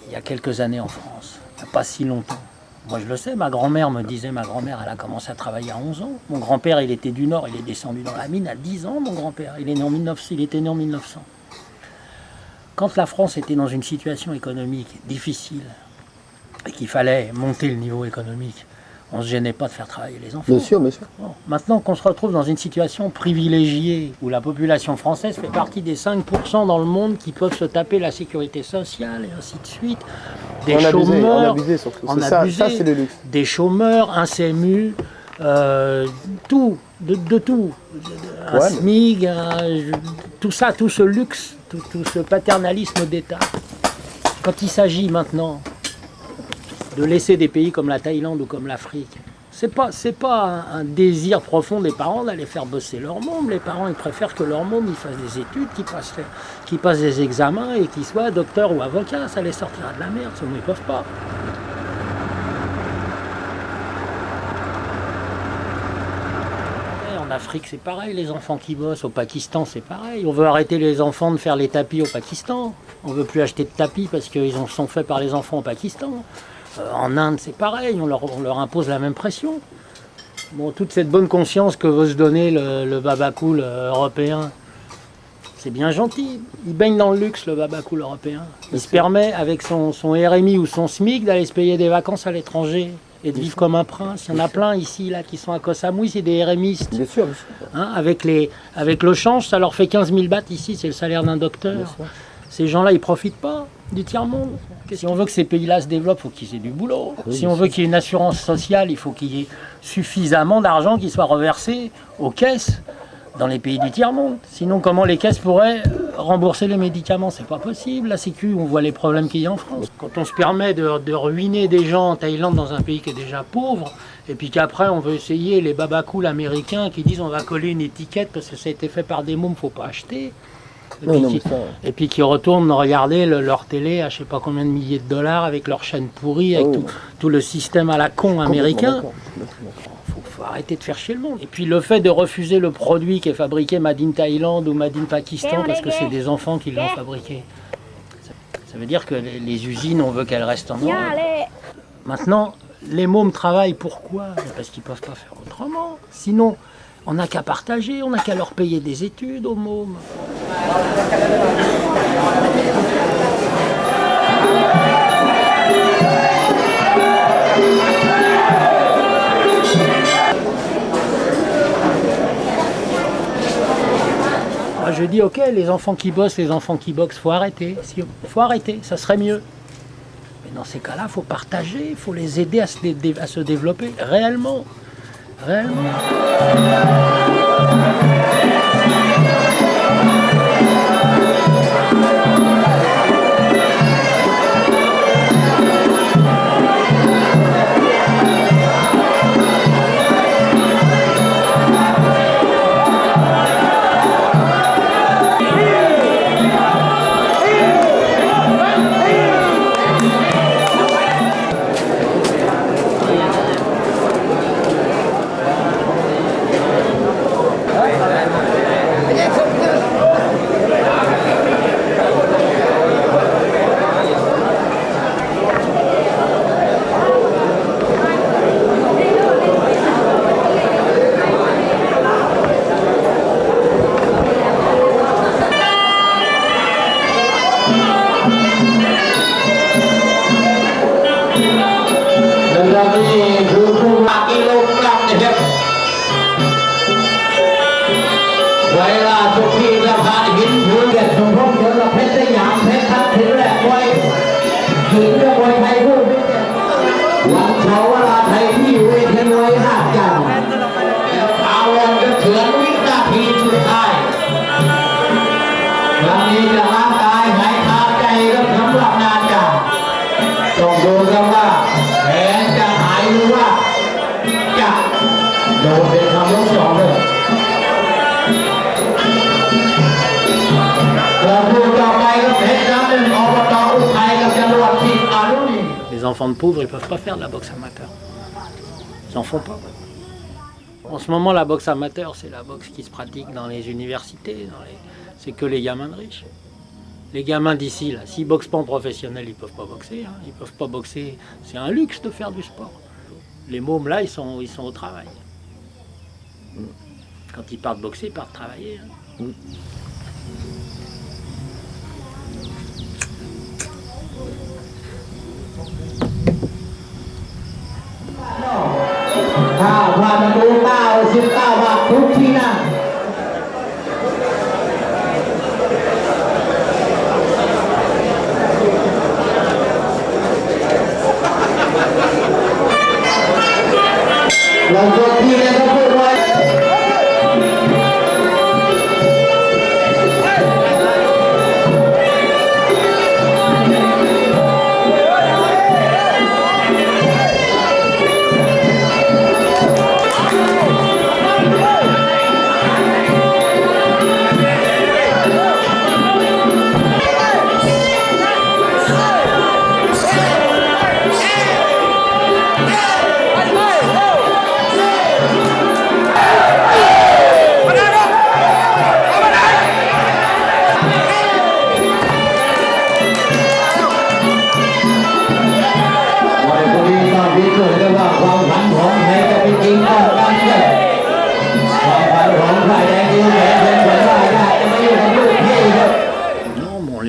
Il y a quelques années en France, il n'y a pas si longtemps. Moi je le sais, ma grand-mère me disait, ma grand-mère elle a commencé à travailler à 11 ans. Mon grand-père il était du Nord, il est descendu dans la mine à 10 ans, mon grand-père. Il était né en 1900. Quand la France était dans une situation économique difficile et qu'il fallait monter le niveau économique, on ne se gênait pas de faire travailler les enfants. Bien sûr, bien sûr. Bon, maintenant qu'on se retrouve dans une situation privilégiée, où la population française fait partie des 5% dans le monde qui peuvent se taper la sécurité sociale et ainsi de suite, des chômeurs, on abusait surtout. Ça, c'est le luxe. des chômeurs, un CMU, tout, de tout, un Ouais, SMIG, tout ça, tout ce luxe, tout ce paternalisme d'État. Quand il s'agit maintenant de laisser des pays comme la Thaïlande ou comme l'Afrique, c'est pas un désir profond des parents d'aller faire bosser leurs mômes. Les parents ils préfèrent que leurs mômes ils fassent des études, qu'ils passent des examens et qu'ils soient docteurs ou avocats. Ça les sortira de la merde, sinon ils ne peuvent pas. En Afrique c'est pareil, les enfants qui bossent, au Pakistan c'est pareil. On veut arrêter les enfants de faire les tapis au Pakistan. On ne veut plus acheter de tapis parce qu'ils sont faits par les enfants au Pakistan. En Inde, c'est pareil, on leur impose la même pression. Bon, toute cette bonne conscience que veut se donner le babacool européen, c'est bien gentil. Il baigne dans le luxe, le babacool européen. Il se permet, avec son RMI ou son SMIC, d'aller se payer des vacances à l'étranger et de vivre comme un prince. Il y en a plein ici là, qui sont à Koh Samui, c'est des RMistes. Bien sûr. Hein, avec le change, ça leur fait 15 000 bahts ici, c'est le salaire d'un docteur. Ces gens-là, ils ne profitent pas du tiers-monde. Si on veut que ces pays-là se développent, il faut qu'ils aient du boulot. Oui, si on veut qu'il y ait une assurance sociale, il faut qu'il y ait suffisamment d'argent qui soit reversé aux caisses dans les pays du tiers-monde. Sinon, comment les caisses pourraient rembourser les médicaments? C'est pas possible. La Sécu, on voit les problèmes qu'il y a en France. Quand on se permet de ruiner des gens en Thaïlande dans un pays qui est déjà pauvre, et puis qu'après on veut essayer les babacools américains qui disent on va coller une étiquette parce que ça a été fait par des mômes, faut pas acheter. Et puis qui retournent regarder leur télé à je sais pas combien de milliers de dollars avec leur chaîne pourrie, avec tout le système à la con américain. Faut arrêter de faire chier le monde. Et puis le fait de refuser le produit qui est fabriqué Made in Thaïlande ou Made in Pakistan parce que c'est des enfants qui l'ont fabriqué. Ça veut dire que les usines, on veut qu'elles restent en Europe. Maintenant, les mômes travaillent pourquoi? Parce qu'ils ne peuvent pas faire autrement. Sinon, on n'a qu'à partager, on n'a qu'à leur payer des études aux mômes. Moi je dis ok, les enfants qui bossent, les enfants qui boxent, faut arrêter. Faut arrêter, ça serait mieux. Mais dans ces cas-là, il faut partager, il faut les aider à se développer réellement. Réellement. Les enfants de pauvres, ils ne peuvent pas faire de la boxe amateur. Ils n'en font pas. En ce moment, la boxe amateur, c'est la boxe qui se pratique dans les universités. C'est que les gamins de riches. Les gamins d'ici, là, s'ils ne boxent pas en professionnel, ils ne peuvent pas boxer. Hein. Ils peuvent pas boxer. C'est un luxe de faire du sport. Les mômes, là, ils sont au travail. Quand ils partent boxer, ils partent travailler. Hein.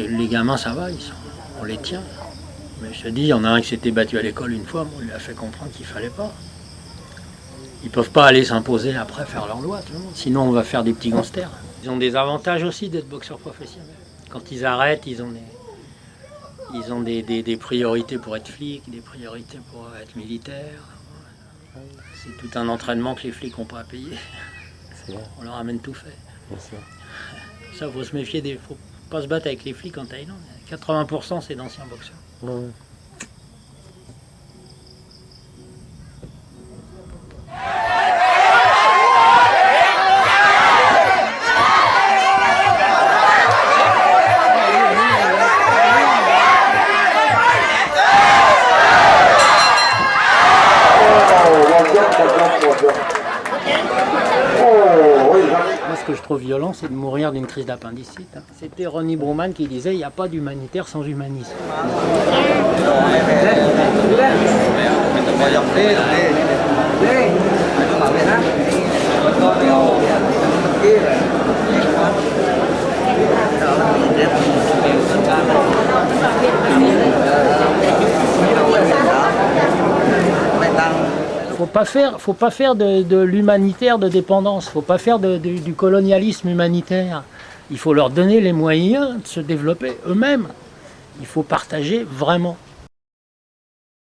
Les gamins, ça va, on les tient. Mais je te dis, il y en a un qui s'était battu à l'école une fois, on lui a fait comprendre qu'il fallait pas. Ils peuvent pas aller s'imposer après, faire leur loi, sinon on va faire des petits gangsters. Ils ont des avantages aussi d'être boxeurs professionnels. Quand ils arrêtent, ils ont des priorités pour être flics, des priorités pour être militaires. C'est tout un entraînement que les flics n'ont pas à payer. On leur amène tout fait. Ça, faut se méfier des... Faut pas se battre avec les flics en Thaïlande. 80% c'est d'anciens boxeurs. Ouais. Moi, ce que je trouve violent, c'est de mourir d'une crise d'appendicite. Hein. C'était Ronnie Broman qui disait il n'y a pas d'humanitaire sans humanisme. Faut pas faire de l'humanitaire de dépendance, faut pas faire du colonialisme humanitaire. Il faut leur donner les moyens de se développer eux-mêmes. Il faut partager vraiment.